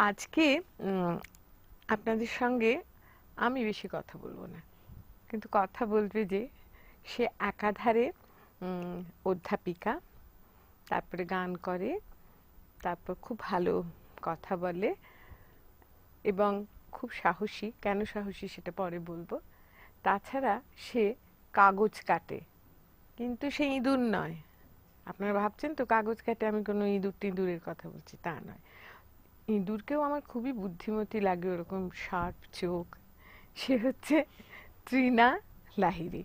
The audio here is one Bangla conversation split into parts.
আজকে আপনাদের সঙ্গে আমি বেশি কথা বলবো না, কিন্তু কথা বলবে যে সে একাধারে অধ্যাপিকা, তারপরে গান করে, তারপর খুব ভালো কথা বলে এবং খুব সাহসী। কেন সাহসী সেটা পরে বলবো। তাছাড়া সে কাগজ কাটে, কিন্তু সে ইঁদুর নয়। আপনারা ভাবছেন তো কাগজ কাটে আমি কোনো ইঁদুর টিঁদুরের কথা বলছি, তা নয়। ইঁদুরকেও আমার খুবই বুদ্ধিমতী লাগে, ওরকম শার্প চোখ। সে হচ্ছে তৃণা লাহিড়ী।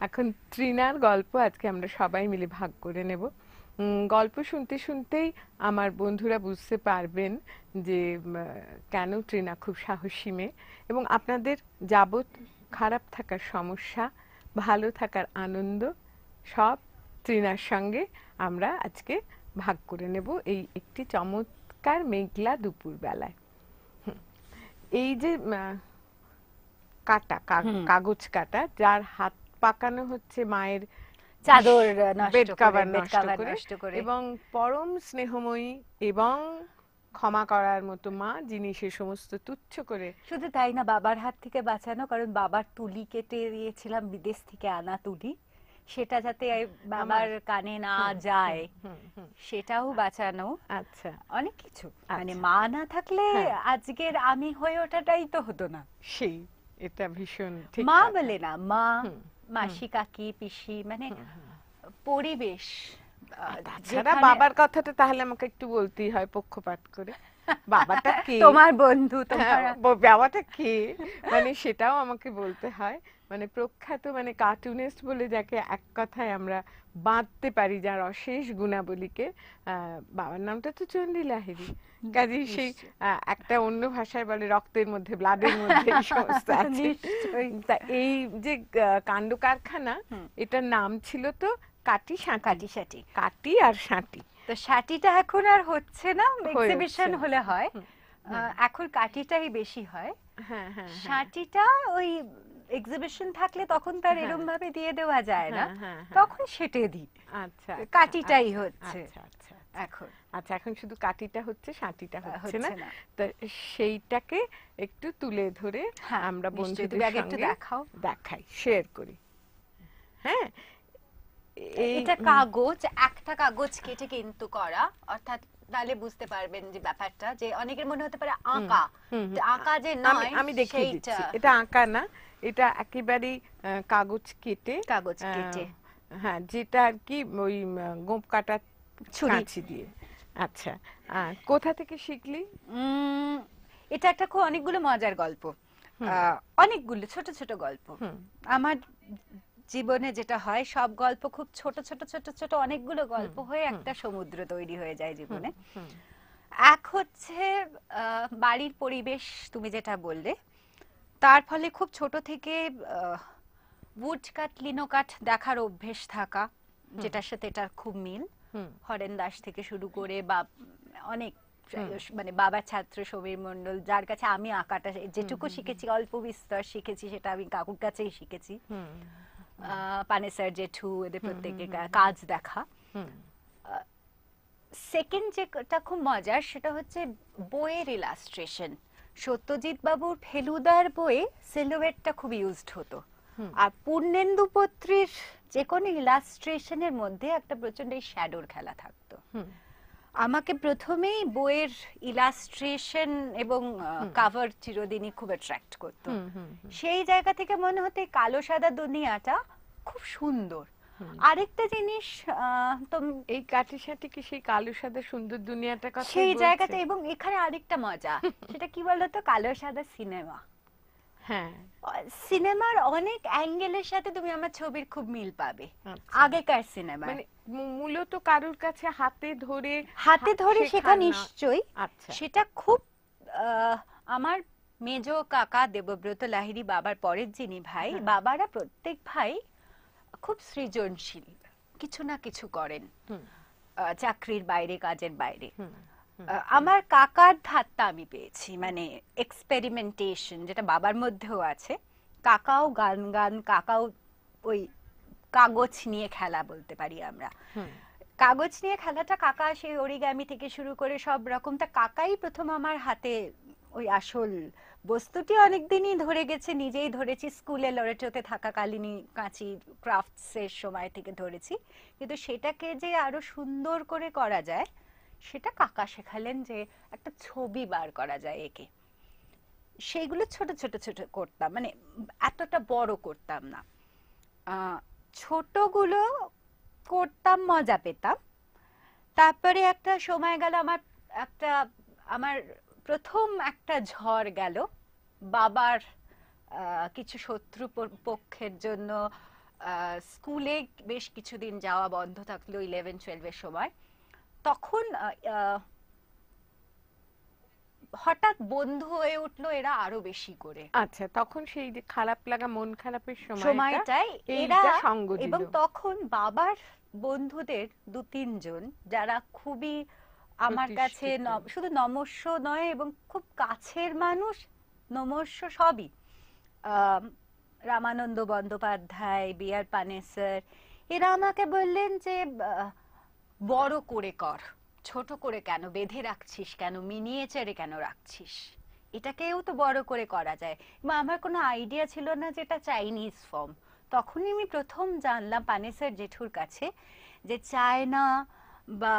এখন তৃণার গল্প আজকে আমরা সবাই মিলে ভাগ করে নেব। গল্প শুনতে শুনতেই আমার বন্ধুরা বুঝতে পারবেন যে কেন তৃণা খুব সাহসী মেয়ে, এবং আপনাদের যাবৎ খারাপ থাকার সমস্যা, ভালো থাকার আনন্দ সব তৃণার সঙ্গে আমরা আজকে ভাগ করে নেব এই একটি চমৎকার মেঘলা দুপুর বেলায়। এই যে কাটা কাগজ কাটা, যার হাত পাকানো হচ্ছে মায়ের চাদর বেড কভার নষ্ট করে এবং পরম স্নেহময়ী এবং ক্ষমা করার মতো মা, যিনি সে সমস্ত তুচ্ছ করে। শুধু তাই না, বাবার হাত থেকে বাঁচানো, কারণ বাবার তুলি কেটে দিয়েছিলাম, বিদেশ থেকে আনা তুলি, সেটা যাতে বাবার কানে না যায় সেটাও বাঁচানো। আচ্ছা, অনেক কিছু, মানে মা না থাকলে আজকের আমি হয়ে ওঠাটাই তো হতো না। সেই এটা ভীষণ ঠিক। মা বলে না, মা, মাসি, কাকি, পিসি, মানে পরিবেশ। তাছাড়া বাবার কথাটা তাহলে আমাকে একটু বলতেই হয় পক্ষপাত করে। বাবাটা কে, তোমার বন্ধু, বাবাটা কে, মানে সেটাও আমাকে বলতে হয়। মানে প্রখ্যাত, মানে কার্টুনিস্ট বলে যাকে এক কথায় আমরা বাঁধতে পারি, যার অশেষ গুণাবলীকে, বাবার নামটা তো চণ্ডী লাহিড়ী। কাজেই সেই একটা অন্য ভাষায় বলে রক্তের মধ্যে, ব্লাডের মধ্যে এই সমস্ত আছে। তা এই যে কাণ্ড কারখানা, এটার নাম ছিল তো কাটি সাঁটি, কাটি আর সাঁটি। তো সাটিটা এখন আর হচ্ছে না, এক্সিবিশন হলে হয়, এখন কাটিটাই বেশি হয়। সাটিটা ওই এক্সিবিশন থাকলে তখন তার এরকম ভাবে দিয়ে দেওয়া যায় না, তখন সেটে দিই। আচ্ছা, কাটিটাই হচ্ছে এখন। আচ্ছা, এখন শুধু কাটিটা হচ্ছে, সাঁটিটা হচ্ছে না। তো সেইটাকে একটু তুলে ধরে আমরা বন্ধুদের সঙ্গে দেখাই, শেয়ার করি। হ্যাঁ, এটা কাগজ, একটা কাগজ কেটে কিন্তু করা, অর্থাৎ তাহলে বুঝতে পারবেন যে ব্যাপারটা, যে অনেকের মনে হতে পারে আঁকা, আঁকা যে নয়। আমি দেখিয়ে দিচ্ছি, এটা আঁকা না, এটা একেবারেই কাগজ কেটে, হ্যাঁ, যেটা আর কি ওই গোঁপ কাটা ছুরি দিয়ে। আচ্ছা, কোথা থেকে শিখলি? এটা একটা খুব অনেকগুলো মজার গল্প, অনেকগুলো ছোট ছোট গল্প। আমার জীবনে যেটা হয়, সব গল্প খুব ছোট ছোট ছোট ছোট অনেকগুলো গল্প হয়ে একটা সমুদ্র তৈরি হয়ে যায় জীবনে। এক হচ্ছে বাড়ির পরিবেশ, তুমি যেটা বললে, তার ফলে খুব ছোট থেকে উড কাট, লিনো কাট দেখার অভ্যেস থাকা, যেটার সাথে এটার খুব মিল। হরেন দাস থেকে শুরু করে বা অনেক, মানে বাবার ছাত্র সমীর মণ্ডল, যার কাছে আমি আঁকাটা যেটুকু শিখেছি, অল্প বিস্তর শিখেছি, সেটা আমি কাকুর কাছেই শিখেছি। পানে স্যার, জেঠু, এদের প্রত্যেকের কাজ দেখা। সেকেন্ড যেটা খুব মজার, সেটা হচ্ছে বইয়ের ইলাস্ট্রেশন। সত্যজিৎ বাবুর ফেলুদার বইয়ে সিলুয়েটটা খুব ইউজড হতো, আর পূর্ণেন্দু পত্রীর যে কোনো ইলাস্ট্রেশনের মধ্যে একটা প্রচন্ড শ্যাডোর খেলা থাকতো। আমাকে প্রথমেই বইয়ের ইলাস্ট্রেশন এবং কভার চিরদিনই খুব অ্যাট্রাক্ট করতো। সেই জায়গা থেকে মনে হতো কালো সাদা দুনিয়াটা খুব সুন্দর। আরেকটা জিনিস, এই কাটি সাটি কি সেই কালো সাদা সুন্দর দুনিয়াটা কথা সেই জায়গাতে, এবং এখানে আরেকটা মজা, সেটা কি বলতো, কালো সাদা সিনেমা। হ্যাঁ, সিনেমার অনেক অ্যাঙ্গেলের সাথে তুমি আমার ছবির খুব মিল পাবে। আগেকার সিনেমা মানে মূলত কারোর কাছে হাতে ধরে শেখা নিশ্চয়ই। সেটা খুব, আমার মেজ কাকা দেবব্রত লাহিড়ী, বাবার পরের যিনি ভাই, বাবারা প্রত্যেক ভাই খুব সৃজনশীল, কিছু না কিছু করেন চাকরির বাইরে, কাজের বাইরে। আমার কাকার ধাতটা আমি পেয়েছি, মানে এক্সপেরিমেন্টেশন, যেটা বাবার মধ্যেও আছে। কাকাও গান, কাকাও ওই কাগজ নিয়ে খেলা বলতে পারি আমরা। কাগজ নিয়ে খেলাটা কাকা সেই অরিগামি থেকে শুরু করে সব রকমটা কাকাই প্রথম আমার হাতে ওই আসল বস্তুটি অনেকদিনই ধরে গেছে, নিজেই ধরেছি, স্কুলে লরেটোতে থাকাকালীনই কাঁচি ক্রাফটস এর সময় থেকে ধরেছি, কিন্তু সেটাকে যে আরো সুন্দর করে করা যায় সেটা কাকা শেখালেন, যে একটা ছবি বার করা যায় একে। সেইগুলো ছোট ছোট ছোট করতাম, মানে এতটা বড় করতাম না, ছোটগুলো করতাম, মজা পেতাম। তারপরে একটা সময় গেল আমার প্রথম একটা ঝড় গেল বাবার কিছু শত্রু পক্ষের জন্য। স্কুলে বেশ কিছুদিন যাওয়া বন্ধ থাকলো 11-12 সময়। তখন হঠাৎ বন্ধু হয়ে উঠলো এরা আরো বেশি করে। আচ্ছা, তখন সেই যে খারাপ লাগা, মন খারাপের সময়টাই এরা সঙ্গ দিল। এবং তখন বাবার বন্ধুদের 2-3 জন যারা খুবই আমার কাছে শুধু নমস্য নয় এবং খুব কাছের মানুষ, নমস্য সবই, রামানন্দ বন্দ্যোপাধ্যায়, বি.আর. পানে স্যার, এরা আমাকে বললেন যে বড় করে কর, ছোট করে কেন বেঁধে রাখছিস, কেন মিনিয়েচারে কেন রাখছিস, এটাকেও তো বড় করে করা যায়। এবং আমার কোনো আইডিয়া ছিল না যে এটা চাইনিজ ফর্ম। তখনই আমি প্রথম জানলাম পানেসের জেঠুর কাছে যে চায়না বা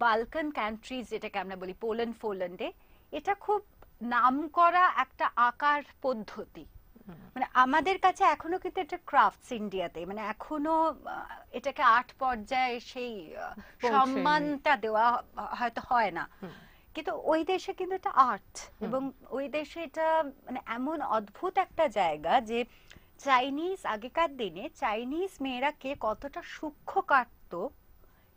বালকান কান্ট্রিজ, যেটাকে আমরা বলি পোল্যান্ড ফোল্যান্ডে, এটা খুব নামকরা একটা আকার পদ্ধতি। মানে আমাদের কাছে এখনো কিন্তু এটা ক্রাফটস ইন্ডিয়াতে, মানে এখনো এটাকে আর্ট পর্যায়ে সেই সম্মানটা দেওয়া হয়তো হয় না, কিন্তু ওই দেশে কিন্তু এটা আর্ট। এবং ওই দেশে এটা মানে এমন অদ্ভুত একটা জায়গা যে চাইনিজ, আগেকার দিনে চাইনিজ মেয়েরা কে কতটা সূক্ষ্ম কাটতো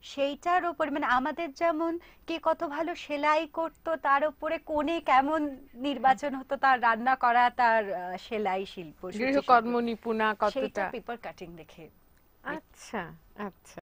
সেইটার উপর, মানে আমাদের যেমন কে কত ভালো সেলাই করতো তার উপরে কোণে কেমন নির্বাচন হতো, তার রান্না করা, তার সেলাই শিল্প, গৃহকর্ম নিপুণা কতটা, সেটা পেপার কাটিং দেখে। আচ্ছা আচ্ছা।